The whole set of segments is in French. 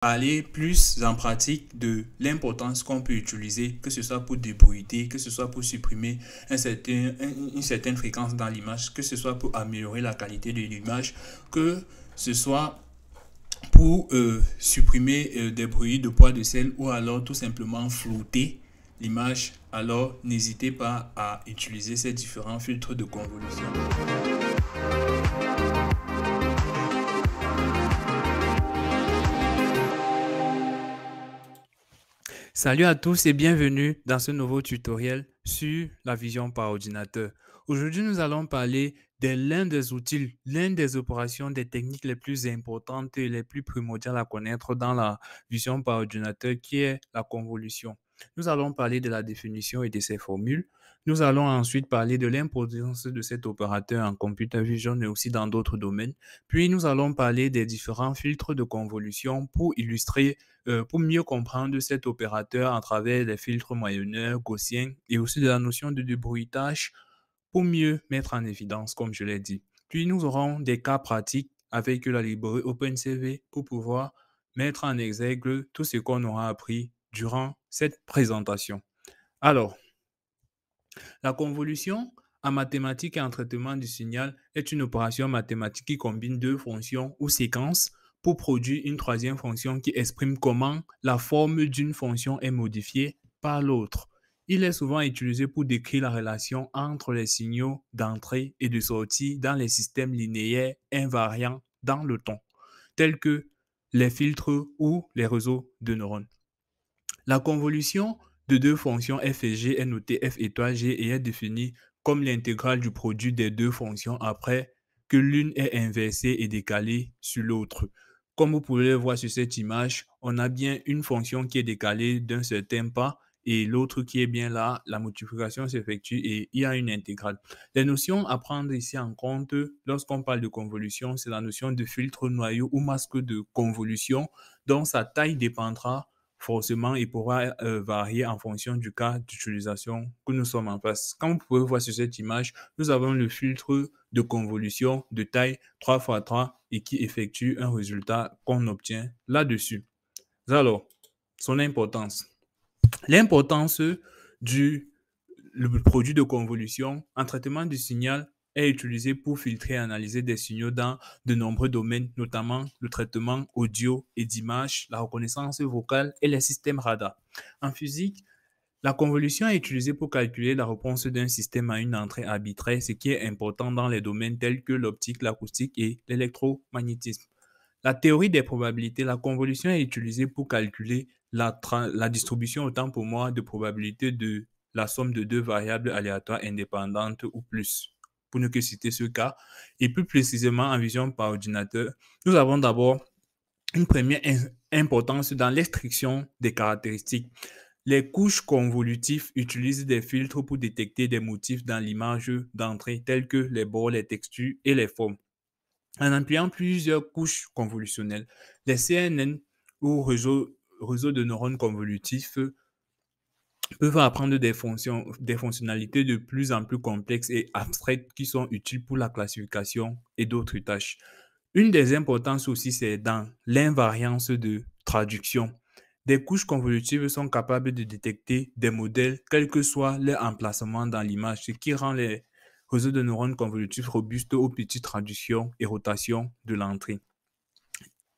Parler plus en pratique de l'importance qu'on peut utiliser, que ce soit pour débruiter, que ce soit pour supprimer une certaine fréquence dans l'image, que ce soit pour améliorer la qualité de l'image, que ce soit pour supprimer des bruits de poids de sel ou alors tout simplement flouter l'image. Alors n'hésitez pas à utiliser ces différents filtres de convolution. Salut à tous et bienvenue dans ce nouveau tutoriel sur la vision par ordinateur. Aujourd'hui, nous allons parler de l'un des outils, l'une des opérations, des techniques les plus importantes et les plus primordiales à connaître dans la vision par ordinateur qui est la convolution. Nous allons parler de la définition et de ses formules. Nous allons ensuite parler de l'importance de cet opérateur en computer vision et aussi dans d'autres domaines. Puis, nous allons parler des différents filtres de convolution pour illustrer pour mieux comprendre cet opérateur à travers les filtres moyenneurs, gaussiens et aussi de la notion de débruitage pour mieux mettre en évidence, comme je l'ai dit. Puis nous aurons des cas pratiques avec la librairie OpenCV pour pouvoir mettre en exergue tout ce qu'on aura appris durant cette présentation. Alors, la convolution en mathématiques et en traitement du signal est une opération mathématique qui combine deux fonctions ou séquences pour produire une troisième fonction qui exprime comment la forme d'une fonction est modifiée par l'autre. Il est souvent utilisé pour décrire la relation entre les signaux d'entrée et de sortie dans les systèmes linéaires invariants dans le temps, tels que les filtres ou les réseaux de neurones. La convolution de deux fonctions f et g est notée f étoile g et est définie comme l'intégrale du produit des deux fonctions après que l'une est inversée et décalée sur l'autre. Comme vous pouvez le voir sur cette image, on a bien une fonction qui est décalée d'un certain pas et l'autre qui est bien là. La multiplication s'effectue et il y a une intégrale. Les notions à prendre ici en compte lorsqu'on parle de convolution, c'est la notion de filtre noyau ou masque de convolution dont sa taille dépendra forcément, il pourra varier en fonction du cas d'utilisation que nous sommes en face. Comme vous pouvez voir sur cette image, nous avons le filtre de convolution de taille 3x3 et qui effectue un résultat qu'on obtient là-dessus. Alors, son importance. L'importance du le produit de convolution en traitement du signal est utilisé pour filtrer et analyser des signaux dans de nombreux domaines, notamment le traitement audio et d'image, la reconnaissance vocale et les systèmes radar. En physique, la convolution est utilisée pour calculer la réponse d'un système à une entrée arbitraire, ce qui est important dans les domaines tels que l'optique, l'acoustique et l'électromagnétisme. La théorie des probabilités, la convolution est utilisée pour calculer la distribution, autant pour moi, de probabilité de la somme de deux variables aléatoires indépendantes ou plus, pour ne que citer ce cas. Et plus précisément, en vision par ordinateur, nous avons d'abord une première importance dans l'extraction des caractéristiques. Les couches convolutives utilisent des filtres pour détecter des motifs dans l'image d'entrée, tels que les bords, les textures et les formes. En employant plusieurs couches convolutionnelles, les CNN ou réseaux de neurones convolutifs peuvent apprendre des fonctionnalités de plus en plus complexes et abstraites qui sont utiles pour la classification et d'autres tâches. Une des importances aussi, c'est dans l'invariance de traduction. Des couches convolutives sont capables de détecter des modèles, quel que soit leur emplacement dans l'image, ce qui rend les réseaux de neurones convolutifs robustes aux petites traductions et rotations de l'entrée.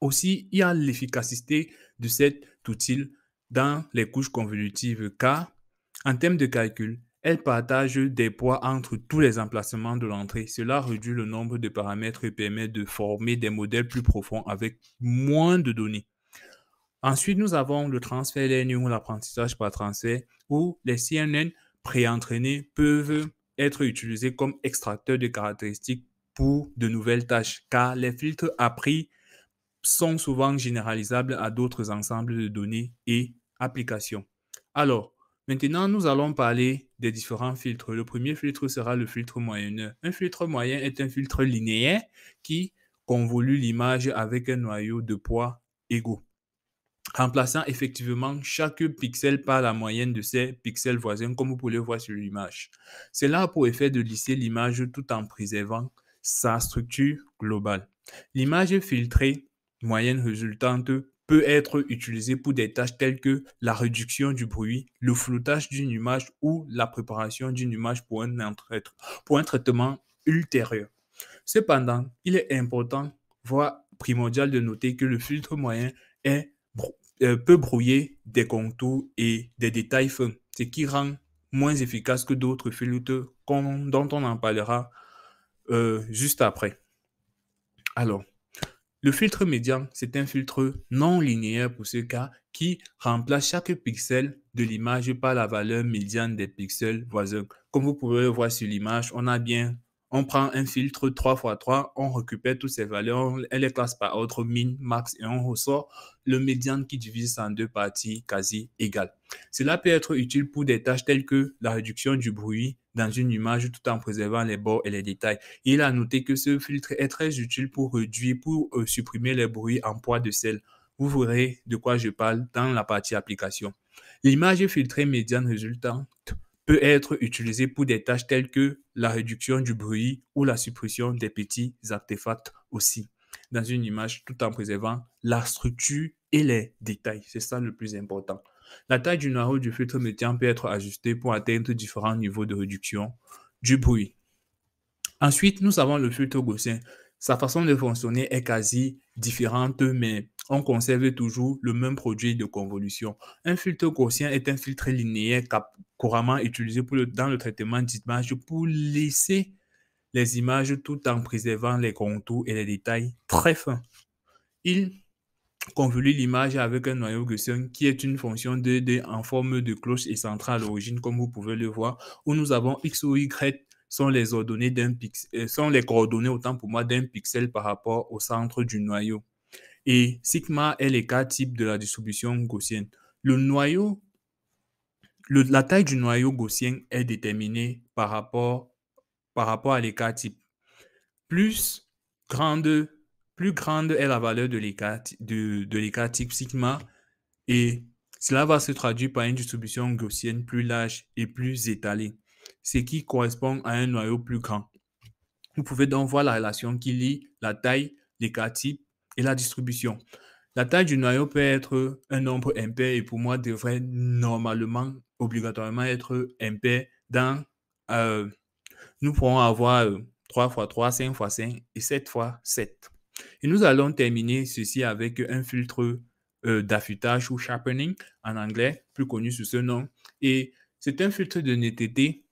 Aussi, il y a l'efficacité de cet outil dans les couches convolutives car, en termes de calcul, elles partagent des poids entre tous les emplacements de l'entrée. Cela réduit le nombre de paramètres et permet de former des modèles plus profonds avec moins de données. Ensuite, nous avons le transfert learning ou l'apprentissage par transfert où les CNN préentraînés peuvent être utilisés comme extracteurs de caractéristiques pour de nouvelles tâches car les filtres appris sont souvent généralisables à d'autres ensembles de données et applications. Alors, maintenant, nous allons parler des différents filtres. Le premier filtre sera le filtre moyenneur. Un filtre moyen est un filtre linéaire qui convolue l'image avec un noyau de poids égaux, remplaçant effectivement chaque pixel par la moyenne de ses pixels voisins, comme vous pouvez le voir sur l'image. Cela a pour effet de lisser l'image tout en préservant sa structure globale. L'image filtrée moyenne résultante peut être utilisé pour des tâches telles que la réduction du bruit, le floutage d'une image ou la préparation d'une image pour un traitement ultérieur. Cependant, il est important, voire primordial de noter que le filtre moyen est, peut brouiller des contours et des détails fins, ce qui rend moins efficace que d'autres filtres dont on en parlera juste après. Alors, le filtre médian, c'est un filtre non linéaire pour ce cas qui remplace chaque pixel de l'image par la valeur médiane des pixels voisins. Comme vous pouvez le voir sur l'image, on prend un filtre 3x3, on récupère toutes ces valeurs, on les classe par ordre min, max et on ressort le médian qui divise en deux parties quasi égales. Cela peut être utile pour des tâches telles que la réduction du bruit dans une image tout en préservant les bords et les détails. Il a noté que ce filtre est très utile pour supprimer les bruits en poids de sel. Vous verrez de quoi je parle dans la partie application. L'image filtrée médiane résultante peut être utilisée pour des tâches telles que la réduction du bruit ou la suppression des petits artefacts aussi dans une image tout en préservant la structure et les détails. C'est ça le plus important. La taille du noyau du filtre médian peut être ajustée pour atteindre différents niveaux de réduction du bruit. Ensuite, nous avons le filtre gaussien. Sa façon de fonctionner est quasi différente, mais on conserve toujours le même produit de convolution. Un filtre gaussien est un filtre linéaire couramment utilisé dans le traitement d'images pour laisser les images tout en préservant les contours et les détails très fins. Il convolue l'image avec un noyau gaussien qui est une fonction 2D en forme de cloche et centrale à l'origine, comme vous pouvez le voir, où nous avons X ou Y sont les coordonnées autant pour moi d'un pixel par rapport au centre du noyau. Et sigma est l'écart type de la distribution gaussienne. La taille du noyau gaussien est déterminée par rapport à l'écart type. Plus grande est la valeur de l'écart type sigma et cela va se traduire par une distribution gaussienne plus large et plus étalée, ce qui correspond à un noyau plus grand. Vous pouvez donc voir la relation qui lie la taille, l'écart type et la distribution. La taille du noyau peut être un nombre impair et pour moi devrait normalement, obligatoirement être impair nous pourrons avoir 3 x 3, 5 x 5 et 7 x 7. Et nous allons terminer ceci avec un filtre d'affûtage ou sharpening en anglais, plus connu sous ce nom. Et c'est un filtre de netteté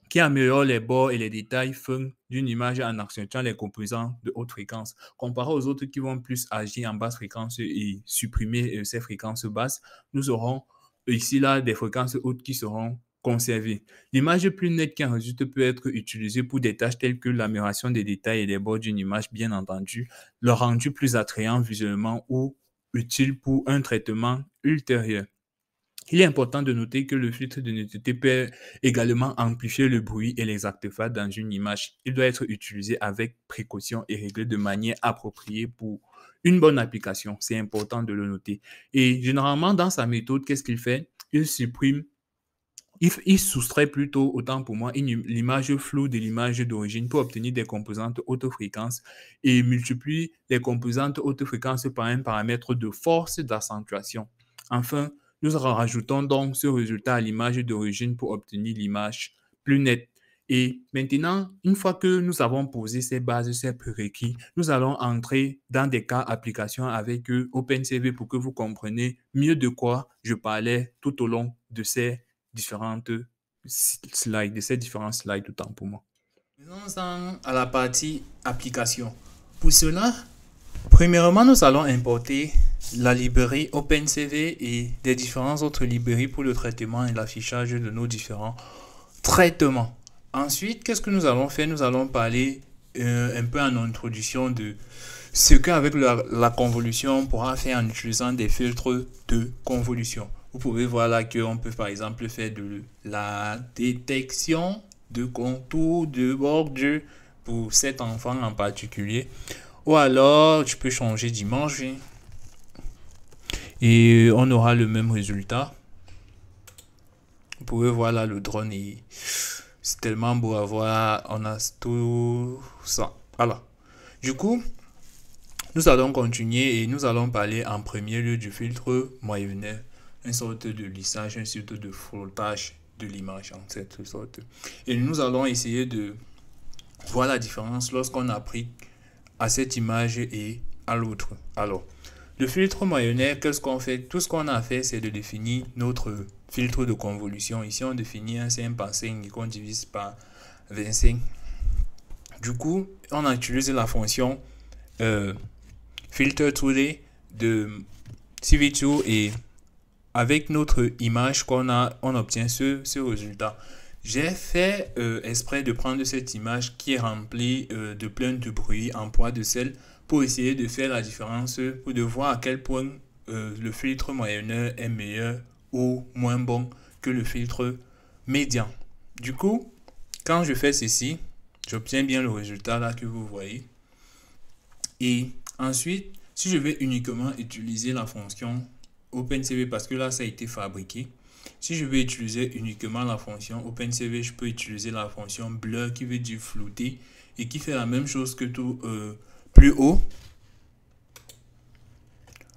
qui améliore les bords et les détails fins d'une image en accentuant les composants de haute fréquence. Comparé aux autres qui vont plus agir en basse fréquence et supprimer ces fréquences basses, nous aurons ici là des fréquences hautes qui seront conservées. L'image plus nette qui en résulte peut être utilisée pour des tâches telles que l'amélioration des détails et des bords d'une image, bien entendu, le rendu plus attrayant visuellement ou utile pour un traitement ultérieur. Il est important de noter que le filtre de netteté peut également amplifier le bruit et les artefacts dans une image. Il doit être utilisé avec précaution et réglé de manière appropriée pour une bonne application. C'est important de le noter. Et généralement, dans sa méthode, qu'est-ce qu'il fait? Il soustrait plutôt, autant pour moi, l'image floue de l'image d'origine pour obtenir des composantes haute fréquence et multiplie les composantes haute fréquence par un paramètre de force d'accentuation. Enfin, nous rajoutons donc ce résultat à l'image d'origine pour obtenir l'image plus nette. Et maintenant, une fois que nous avons posé ces bases, ces prérequis, nous allons entrer dans des cas applications avec OpenCV pour que vous compreniez mieux de quoi je parlais tout au long de ces différents slides autant pour moi. Venons-en à la partie application. Pour cela, premièrement, nous allons importer la librairie OpenCV et des différentes autres librairies pour le traitement et l'affichage de nos différents traitements. Ensuite, qu'est-ce que nous allons faire? Nous allons parler un peu en introduction de ce qu'avec la convolution, on pourra faire en utilisant des filtres de convolution. Vous pouvez voir là qu'on peut par exemple faire de la détection de contours, de bordure pour cet enfant en particulier. Ou alors, tu peux changer d'image et on aura le même résultat. Vous pouvez voir là le drone et c'est tellement beau à voir. On a tout ça. Voilà. Du coup, Nous allons continuer et nous allons parler en premier lieu du filtre moyennet, une sorte de lissage, une sorte de frottage de l'image en cette sorte. Et nous allons essayer de voir la différence lorsqu'on applique à cette image et à l'autre. Alors, le filtre moyennet, qu'est-ce qu'on fait? Tout ce qu'on a fait, c'est de définir notre filtre de convolution. Ici, on définit un 5 par 5 et qu'on divise par 25. Du coup, on a utilisé la fonction filter today de CV2 et avec notre image qu'on a, on obtient ce résultat. J'ai fait exprès de prendre cette image qui est remplie de plein de bruit en poids de sel pour essayer de faire la différence, pour de voir à quel point le filtre moyenneur est meilleur ou moins bon que le filtre médian. Du coup, quand je fais ceci, j'obtiens bien le résultat là que vous voyez. Et ensuite, si je vais uniquement utiliser la fonction OpenCV, parce que là, ça a été fabriqué. Si je vais utiliser uniquement la fonction OpenCV, je peux utiliser la fonction blur qui veut dire flouter et qui fait la même chose que tout plus haut.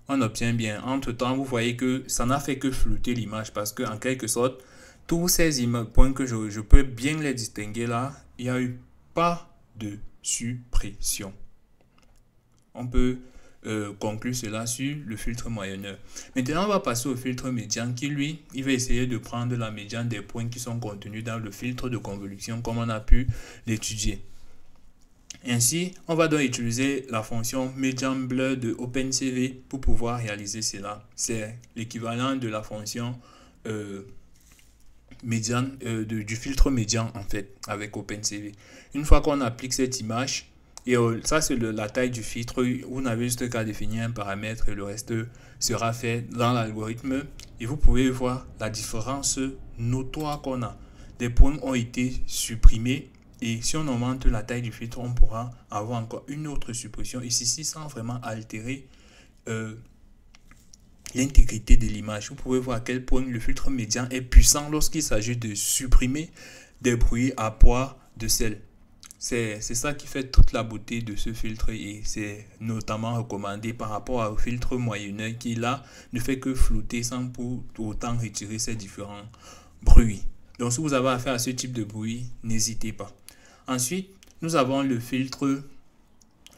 On obtient bien. Entre temps, vous voyez que ça n'a fait que flouter l'image parce que en quelque sorte, tous ces points que je peux bien les distinguer là, il n'y a eu pas de suppression. On peut conclure cela sur le filtre moyenneur. Maintenant, on va passer au filtre médian qui, lui, il va essayer de prendre la médiane des points qui sont contenus dans le filtre de convolution comme on a pu l'étudier. Ainsi, on va donc utiliser la fonction median blur de OpenCV pour pouvoir réaliser cela. C'est l'équivalent de la fonction médian, du filtre médian en fait avec OpenCV. Une fois qu'on applique cette image, et ça, c'est la taille du filtre. Vous n'avez juste qu'à définir un paramètre et le reste sera fait dans l'algorithme. Et vous pouvez voir la différence notoire qu'on a. Des points ont été supprimés. Et si on augmente la taille du filtre, on pourra avoir encore une autre suppression. Et ceci sans vraiment altérer l'intégrité de l'image. Vous pouvez voir à quel point le filtre médian est puissant lorsqu'il s'agit de supprimer des bruits à poids de sel. C'est ça qui fait toute la beauté de ce filtre et c'est notamment recommandé par rapport au filtre moyenneur qui là ne fait que flouter sans pour autant retirer ces différents bruits. Donc si vous avez affaire à ce type de bruit, n'hésitez pas. Ensuite, nous avons le filtre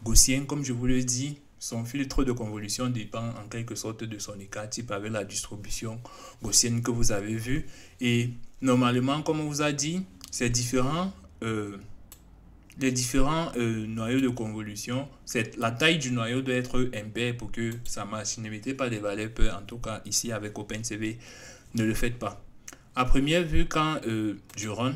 gaussien. Comme je vous l'ai dit, son filtre de convolution dépend en quelque sorte de son écart type avec la distribution gaussienne que vous avez vue. Et normalement, comme on vous a dit, c'est différent. Les différents noyaux de convolution, la taille du noyau doit être impair pour que ça marche. Ne mettez pas des valeurs peur, en tout cas ici avec OpenCV, ne le faites pas. À première vue, quand je run,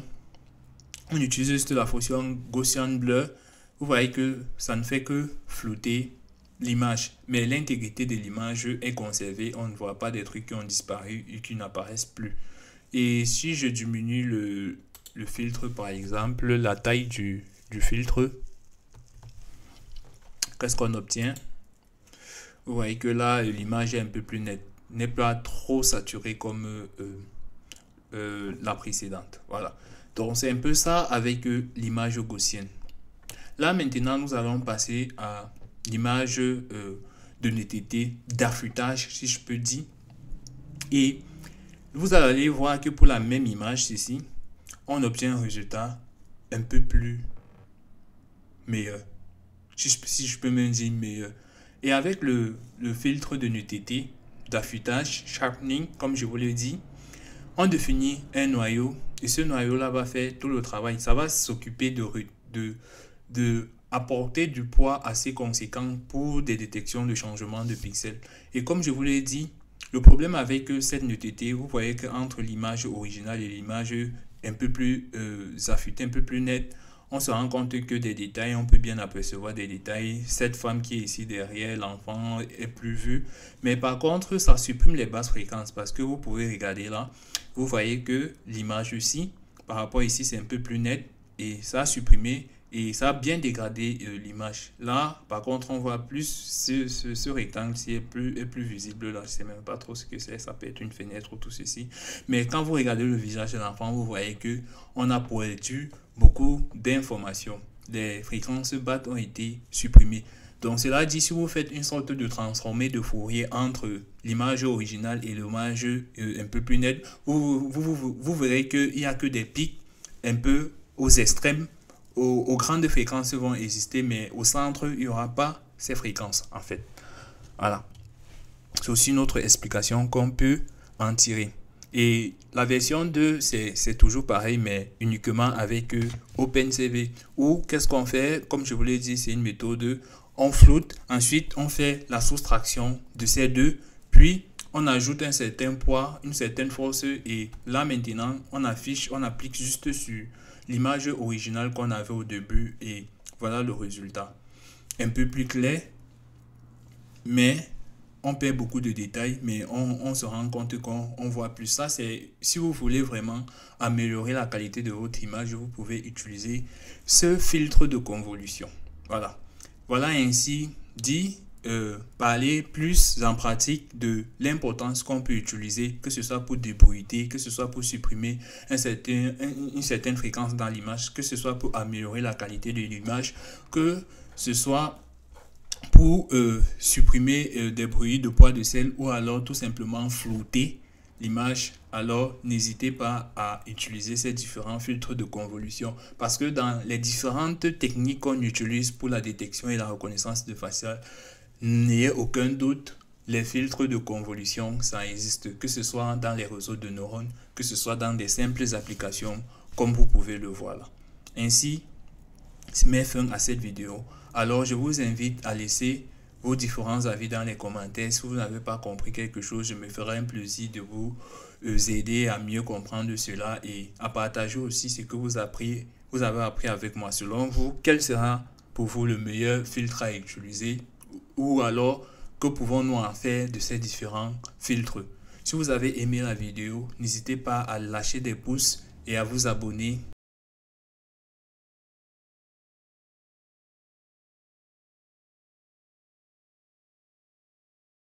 on utilise juste la fonction Gaussian blur. Vous voyez que ça ne fait que flouter l'image, mais l'intégrité de l'image est conservée. On ne voit pas des trucs qui ont disparu et qui n'apparaissent plus. Et si je diminue le filtre, par exemple, la taille du filtre, qu'est-ce qu'on obtient? Vous voyez que là, l'image est un peu plus nette, n'est pas trop saturée comme la précédente. Voilà. Donc, c'est un peu ça avec l'image gaussienne. Là, maintenant, nous allons passer à l'image de netteté, d'affûtage, si je peux dire. Et vous allez voir que pour la même image, ici, on obtient un résultat un peu plus meilleur. Si je peux même dire meilleur. Et avec le filtre de netteté, d'affûtage, sharpening, comme je vous l'ai dit, on définit un noyau et ce noyau-là va faire tout le travail. Ça va s'occuper de apporter du poids assez conséquent pour des détections de changement de pixels. Et comme je vous l'ai dit, le problème avec cette netteté, vous voyez qu'entre l'image originale et l'image un peu plus affûtée, un peu plus nette, on se rend compte que des détails, on peut bien apercevoir des détails. Cette femme qui est ici derrière, l'enfant est plus vu. Mais par contre, ça supprime les basses fréquences parce que vous pouvez regarder là. Vous voyez que l'image ici, par rapport ici, c'est un peu plus net et ça a supprimé et ça a bien dégradé l'image. Là, par contre, on voit plus ce rectangle-ci est plus visible. Là, je ne sais même pas trop ce que c'est. Ça peut être une fenêtre ou tout ceci. Mais quand vous regardez le visage de l'enfant, vous voyez que on a perdu beaucoup d'informations. Les fréquences basses ont été supprimées. Donc cela dit, si vous faites une sorte de transformé de Fourier entre l'image originale et l'image un peu plus nette, vous verrez qu'il n'y a que des pics un peu aux extrêmes. Aux grandes fréquences vont exister, mais au centre, il n'y aura pas ces fréquences en fait. Voilà. C'est aussi une autre explication qu'on peut en tirer. Et la version 2, c'est toujours pareil, mais uniquement avec OpenCV. Ou qu'est-ce qu'on fait? Comme je vous l'ai dit, c'est une méthode. On floute, ensuite on fait la soustraction de ces deux, puis on ajoute un certain poids, une certaine force, et là maintenant, on applique juste sur l'image originale qu'on avait au début, et voilà le résultat. Un peu plus clair, mais on perd beaucoup de détails, mais on se rend compte qu'on voit plus. Ça, c'est si vous voulez vraiment améliorer la qualité de votre image, vous pouvez utiliser ce filtre de convolution. Voilà. Voilà ainsi dit, parler plus en pratique de l'importance qu'on peut utiliser, que ce soit pour débruiter, que ce soit pour supprimer une certaine fréquence dans l'image, que ce soit pour améliorer la qualité de l'image, que ce soit pour supprimer des bruits de poids de sel ou alors tout simplement flouter l'image. Alors n'hésitez pas à utiliser ces différents filtres de convolution, parce que dans les différentes techniques qu'on utilise pour la détection et la reconnaissance de facial, n'ayez aucun doute, les filtres de convolution, ça existe, que ce soit dans les réseaux de neurones, que ce soit dans des simples applications, comme vous pouvez le voir là. Ainsi, c'est met fin à cette vidéo. Alors je vous invite à laisser vos différents avis dans les commentaires. Si vous n'avez pas compris quelque chose, je me ferai un plaisir de vous aider à mieux comprendre cela et à partager aussi ce que vous avez appris avec moi. Selon vous, quel sera pour vous le meilleur filtre à utiliser, ou alors que pouvons-nous en faire de ces différents filtres? Si vous avez aimé la vidéo, n'hésitez pas à lâcher des pouces et à vous abonner